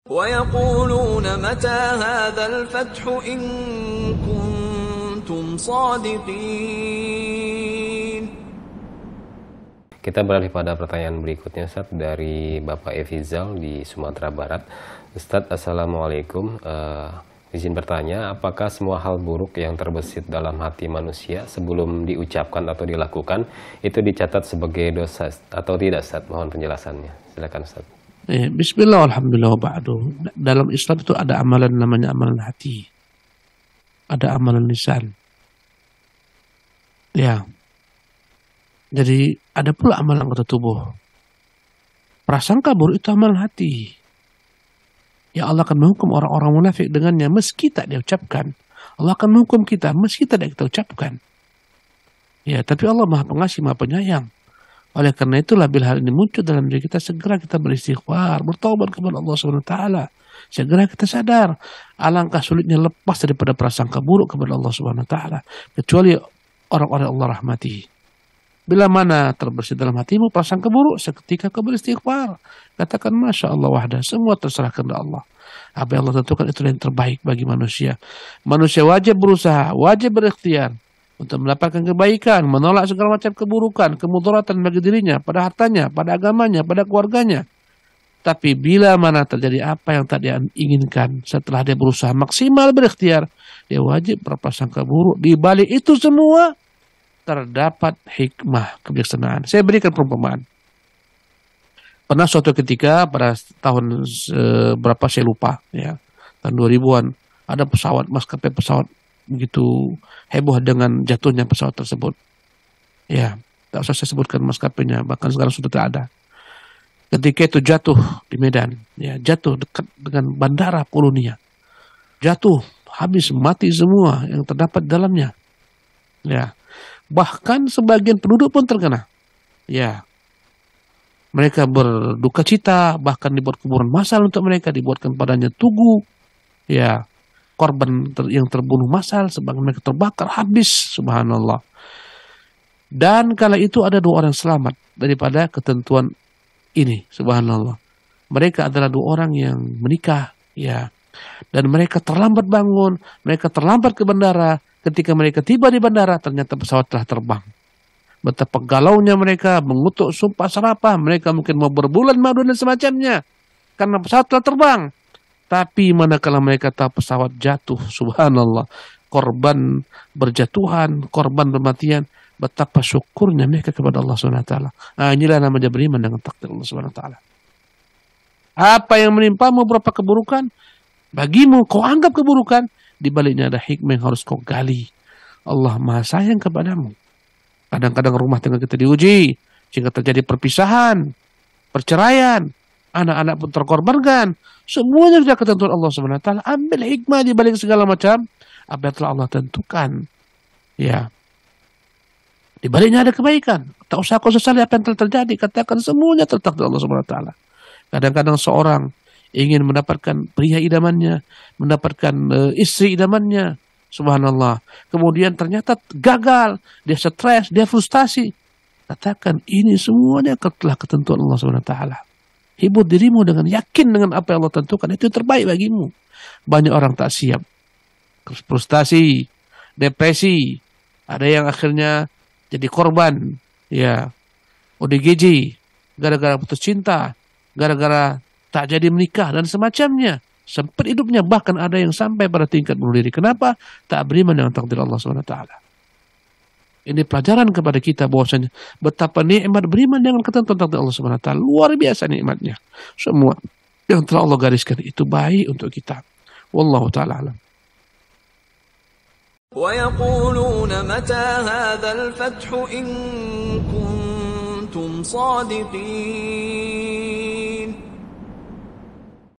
ويقولون متى هذا الفتح إن كنتم صادقين. Kita beralih pada pertanyaan berikutnya, Ustaz, dari Bapak Efizal di Sumatera Barat. Ustaz, Assalamualaikum. Izin bertanya, apakah semua hal buruk yang terbesit dalam hati manusia sebelum diucapkan atau dilakukan itu dicatat sebagai dosa atau tidak, Ustaz? Mohon penjelasannya. Silakan, Ustaz. Bismillah, alhamdulillah, ba'du. Dalam Islam itu ada amalan namanya amalan hati. Ada amalan lisan. Ya. Jadi ada pula amalan anggota tubuh. Prasangka buruk itu amalan hati. Ya, Allah akan menghukum orang-orang munafik dengannya meski tak diucapkan. Allah akan menghukum kita meski tidak kita ucapkan. Ya, tapi Allah Maha Pengasih, Maha Penyayang. Oleh karena itulah bila hal ini muncul dalam diri kita, segera kita beristighfar, bertaubat kepada Allah SWT. Segera kita sadar, alangkah sulitnya lepas daripada prasangka buruk kepada Allah SWT, kecuali orang-orang Allah rahmati. Bila mana terbersih dalam hatimu prasangka buruk, seketika kau beristighfar. Katakan, Masya Allah wahdah, semua terserah kepada Allah. Apa yang Allah tentukan itu yang terbaik bagi manusia. Manusia wajib berusaha, wajib berikhtiar untuk mendapatkan kebaikan, menolak segala macam keburukan, kemudaratan bagi dirinya, pada hartanya, pada agamanya, pada keluarganya. Tapi bila mana terjadi apa yang tak dia inginkan, setelah dia berusaha maksimal berikhtiar, dia wajib berprasangka buruk. Di balik itu semua terdapat hikmah, kebijaksanaan. Saya berikan perumpamaan. Pernah suatu ketika pada tahun berapa saya lupa, ya, tahun 2000-an, ada pesawat, maskapai pesawat begitu heboh dengan jatuhnya pesawat tersebut. Ya, tak usah saya sebutkan maskapainya, bahkan sekarang sudah tak ada. Ketika itu jatuh di Medan, ya, jatuh dekat dengan bandara Polonia. Jatuh, habis, mati semua yang terdapat dalamnya. Ya, bahkan sebagian penduduk pun terkena. Ya, mereka berduka cita, bahkan dibuat kuburan massal untuk mereka, dibuatkan padanya tugu. Ya, korban yang terbunuh massal, sebagian mereka terbakar habis, subhanallah. Dan kala itu ada 2 orang selamat daripada ketentuan ini, subhanallah. Mereka adalah 2 orang yang menikah, ya, dan mereka terlambat bangun, mereka terlambat ke bandara. Ketika mereka tiba di bandara, ternyata pesawat telah terbang. Betapa galaunya mereka, mengutuk sumpah serapah, mereka mungkin mau berbulan madu dan semacamnya, karena pesawat telah terbang. Tapi manakala mereka tahu pesawat jatuh, subhanallah, korban berjatuhan, korban bermatian, betapa syukurnya mereka kepada Allah SWT. Nah, inilah namanya beriman dengan takdir Allah SWT. Apa yang menimpamu berupa keburukan, bagimu kau anggap keburukan, di baliknya ada hikmah yang harus kau gali. Allah Maha sayang kepadamu. Kadang-kadang rumah tangga kita diuji, sehingga terjadi perpisahan, perceraian, anak-anak pun terkorbankan. Semuanya sudah ketentuan Allah SWT. Ambil hikmah di balik segala macam apa yang telah Allah tentukan. Ya, di baliknya ada kebaikan. Tak usah kau sesali apa yang telah terjadi. Katakan semuanya tertakdir Allah SWT. Kadang-kadang seorang ingin mendapatkan pria idamannya, mendapatkan istri idamannya, subhanallah. Kemudian ternyata gagal, dia stres, dia frustasi. Katakan ini semuanya telah ketentuan Allah SWT. Hibur dirimu dengan yakin dengan apa yang Allah tentukan. Itu terbaik bagimu. Banyak orang tak siap. Frustasi, depresi. Ada yang akhirnya jadi korban. Ya, ODGJ. Gara-gara putus cinta. Gara-gara tak jadi menikah dan semacamnya. Sempit hidupnya. Bahkan ada yang sampai pada tingkat bunuh diri. Kenapa? Tak beriman dengan takdir Allah SWT. Ini pelajaran kepada kita bahwasanya betapa nikmat beriman dengan ketentuan takdir Allah Subhanahu wa taala. Luar biasa nikmatnya. Semua yang telah Allah gariskan itu baik untuk kita. Wallahu taala alam. ويقولون متى هذا الفتح إن كنتم صادقين.